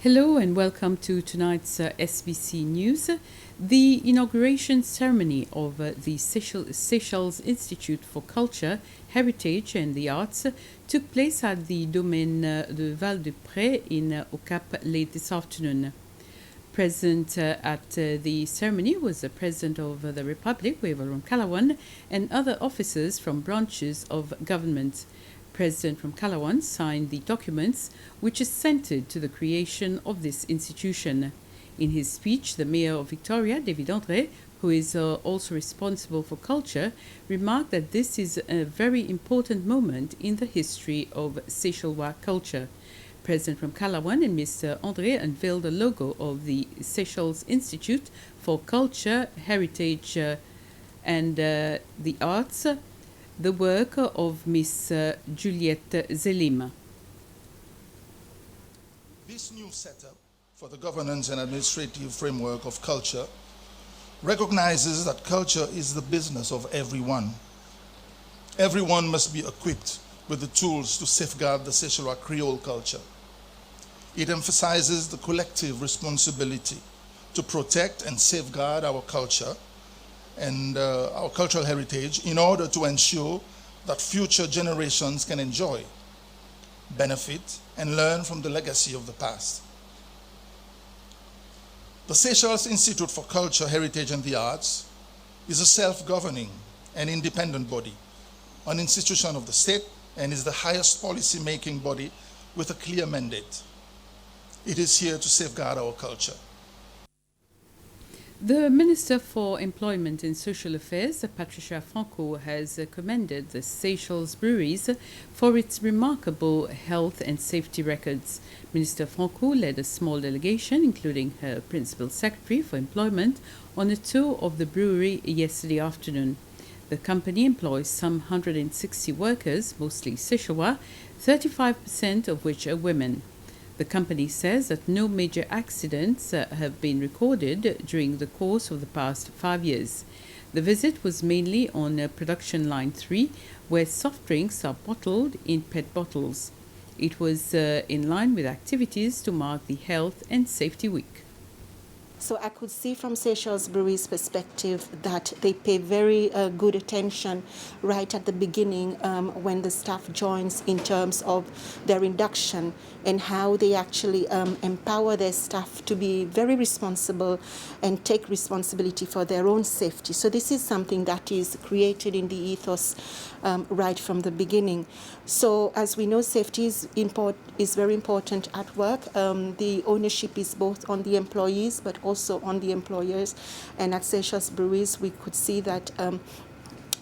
Hello and welcome to tonight's SBC News. The inauguration ceremony of the Seychelles Institute for Culture, Heritage and the Arts took place at the Domaine de Val-de-Pré in Au Cap late this afternoon. Present at the ceremony was the President of the Republic, Wavell Ramkalawan, and other officers from branches of government. President Ramkalawan signed the documents which assented to the creation of this institution. In his speech, the Mayor of Victoria, David André, who is also responsible for culture, remarked that this is a very important moment in the history of Seychellois culture. President Ramkalawan and Mr. André unveiled the logo of the Seychelles Institute for Culture, Heritage and the Arts, the work of Miss Juliette Zelim. This new setup for the governance and administrative framework of culture recognizes that culture is the business of everyone. Everyone must be equipped with the tools to safeguard the Seychellois Creole culture. It emphasizes the collective responsibility to protect and safeguard our culture and our cultural heritage in order to ensure that future generations can enjoy, benefit, and learn from the legacy of the past. The Seychelles Institute for Culture, Heritage and the Arts is a self-governing and independent body, an institution of the state, and is the highest policy-making body with a clear mandate. It is here to safeguard our culture. The Minister for Employment and Social Affairs, Patricia Franco, has commended the Seychelles breweries for its remarkable health and safety records. Minister Franco led a small delegation, including her Principal Secretary for Employment, on a tour of the brewery yesterday afternoon. The company employs some 160 workers, mostly Seychellois, 35% of which are women. The company says that no major accidents have been recorded during the course of the past 5 years. The visit was mainly on production line 3, where soft drinks are bottled in PET bottles. It was in line with activities to mark the Health and Safety Week. So I could see from Seychelles Brewery's perspective that they pay very good attention right at the beginning when the staff joins in terms of their induction and how they actually empower their staff to be very responsible and take responsibility for their own safety. So this is something that is created in the ethos right from the beginning. So as we know, safety is very important at work. The ownership is both on the employees but also on the employers. And at Seychelles Breweries, we could see that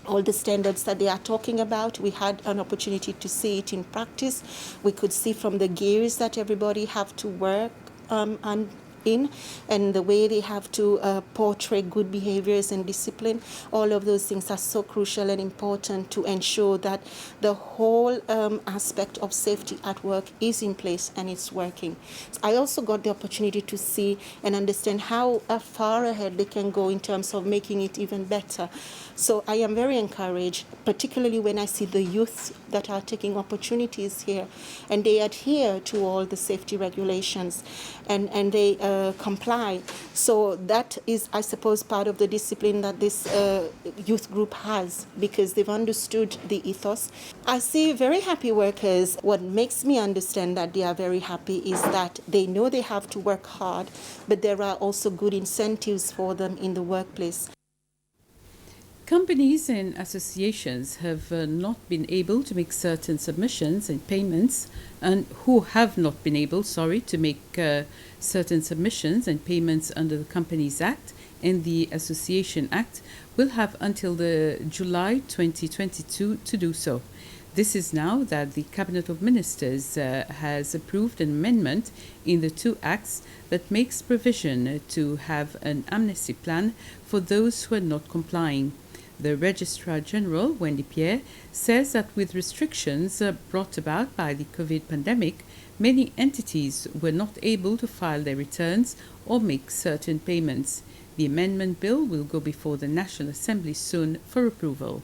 all the standards that they are talking about, we had an opportunity to see it in practice. We could see from the gears that everybody have to work and the way they have to portray good behaviors and discipline. All of those things are so crucial and important to ensure that the whole aspect of safety at work is in place and it's working. I also got the opportunity to see and understand how far ahead they can go in terms of making it even better. So I am very encouraged, particularly when I see the youth that are taking opportunities here and they adhere to all the safety regulations and they comply. So that is, I suppose, part of the discipline that this youth group has because they've understood the ethos. I see very happy workers. What makes me understand that they are very happy is that they know they have to work hard, but there are also good incentives for them in the workplace. Companies and associations have not been able to make certain submissions and payments, and who have not been able, to make certain submissions and payments under the Companies Act and the Association Act will have until the July 2022 to do so. This is now that the Cabinet of Ministers has approved an amendment in the two acts that makes provision to have an amnesty plan for those who are not complying. The Registrar General, Wendy Pierre, says that with restrictions brought about by the COVID pandemic, many entities were not able to file their returns or make certain payments. The amendment bill will go before the National Assembly soon for approval.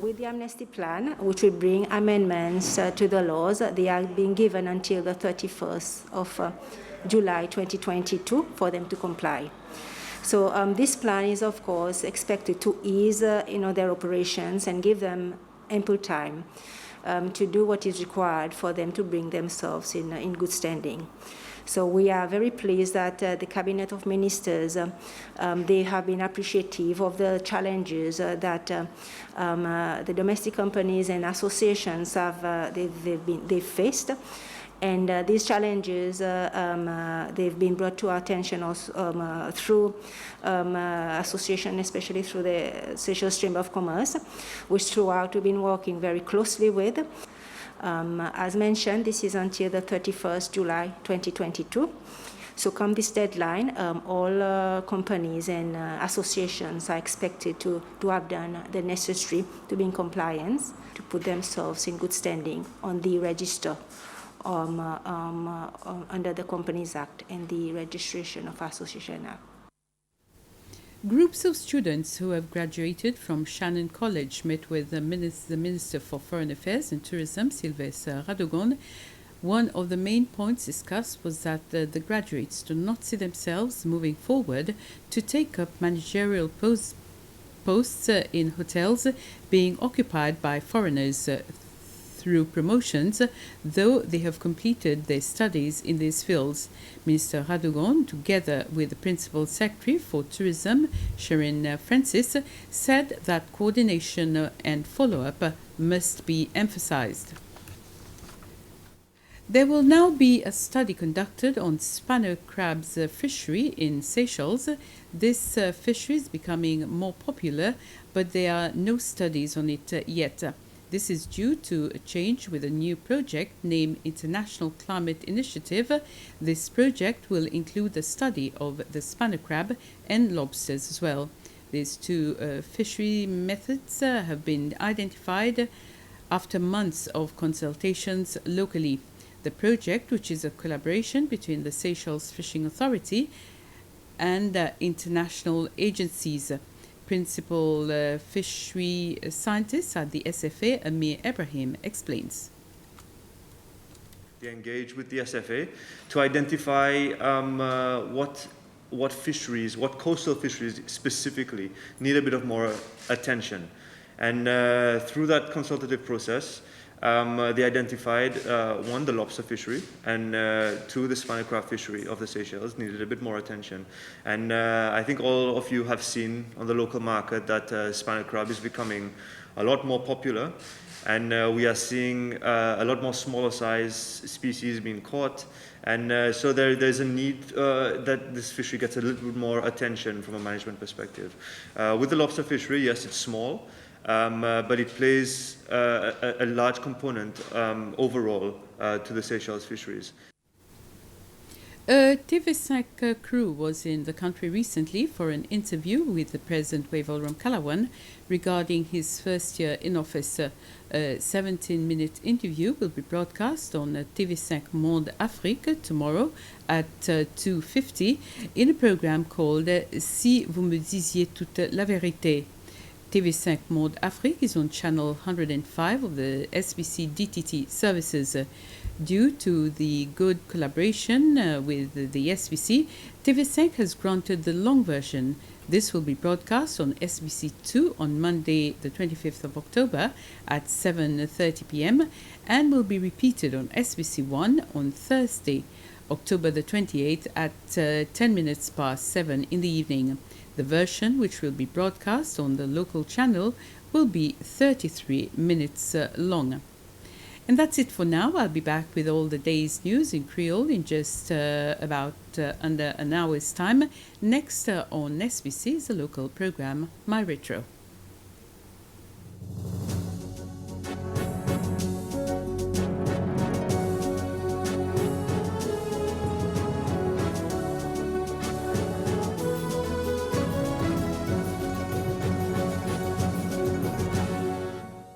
With the amnesty plan, which will bring amendments to the laws, they are being given until the 31st of July 2022 for them to comply. So this plan is, of course, expected to ease their operations and give them ample time to do what is required for them to bring themselves in good standing. So we are very pleased that the Cabinet of Ministers, they have been appreciative of the challenges that the domestic companies and associations they've faced. And these challenges, they've been brought to our attention also, through association, especially through the Seychelles Chamber of Commerce, which throughout we've been working very closely with. As mentioned, this is until the 31st July 2022. So come this deadline, all companies and associations are expected to have done the necessary to be in compliance, to put themselves in good standing on the register under the Companies Act and the Registration of Association Act. Groups of students who have graduated from Shannon College met with the Minister for Foreign Affairs and Tourism, Sylvestre Radegonde. One of the main points discussed was that the graduates do not see themselves moving forward to take up managerial posts in hotels being occupied by foreigners through promotions, though they have completed their studies in these fields. Minister Radegonde, together with the Principal Secretary for Tourism, Sharon Francis, said that coordination and follow-up must be emphasized. There will now be a study conducted on spanner crabs fishery in Seychelles. This fishery is becoming more popular, but there are no studies on it yet. This is due to a change with a new project named International Climate Initiative. This project will include a study of the spanner crab and lobsters as well. These two fishery methods have been identified after months of consultations locally. The project, which is a collaboration between the Seychelles Fishing Authority and international agencies. Principal fishery scientist at the SFA, Amir Ibrahim, explains. They engage with the SFA to identify what fisheries, what coastal fisheries specifically need a bit of more attention. And through that consultative process, they identified, one, the lobster fishery, and two, the spanner crab fishery of the Seychelles needed a bit more attention. And I think all of you have seen on the local market that spanner crab is becoming a lot more popular, and we are seeing a lot more smaller size species being caught. And so there's a need that this fishery gets a little bit more attention from a management perspective. With the lobster fishery, yes, it's small, but it plays a large component overall to the Seychelles fisheries. A TV5 crew was in the country recently for an interview with the President Wavel Ramkalawan regarding his first year in office. A 17-minute interview will be broadcast on TV5 Monde Afrique tomorrow at 2:50 in a program called Si vous me disiez toute la vérité. TV5 Monde Afrique is on channel 105 of the SBC DTT services. Due to the good collaboration with the SBC, TV5 has granted the long version. This will be broadcast on SBC2 on Monday, the 25th of October at 7:30 p.m. and will be repeated on SBC1 on Thursday, October the 28th at 10 minutes past 7 in the evening. The version, which will be broadcast on the local channel, will be 33 minutes long. And that's it for now. I'll be back with all the day's news in Creole in just about under an hour's time. Next on SBC is a local program, My Retro.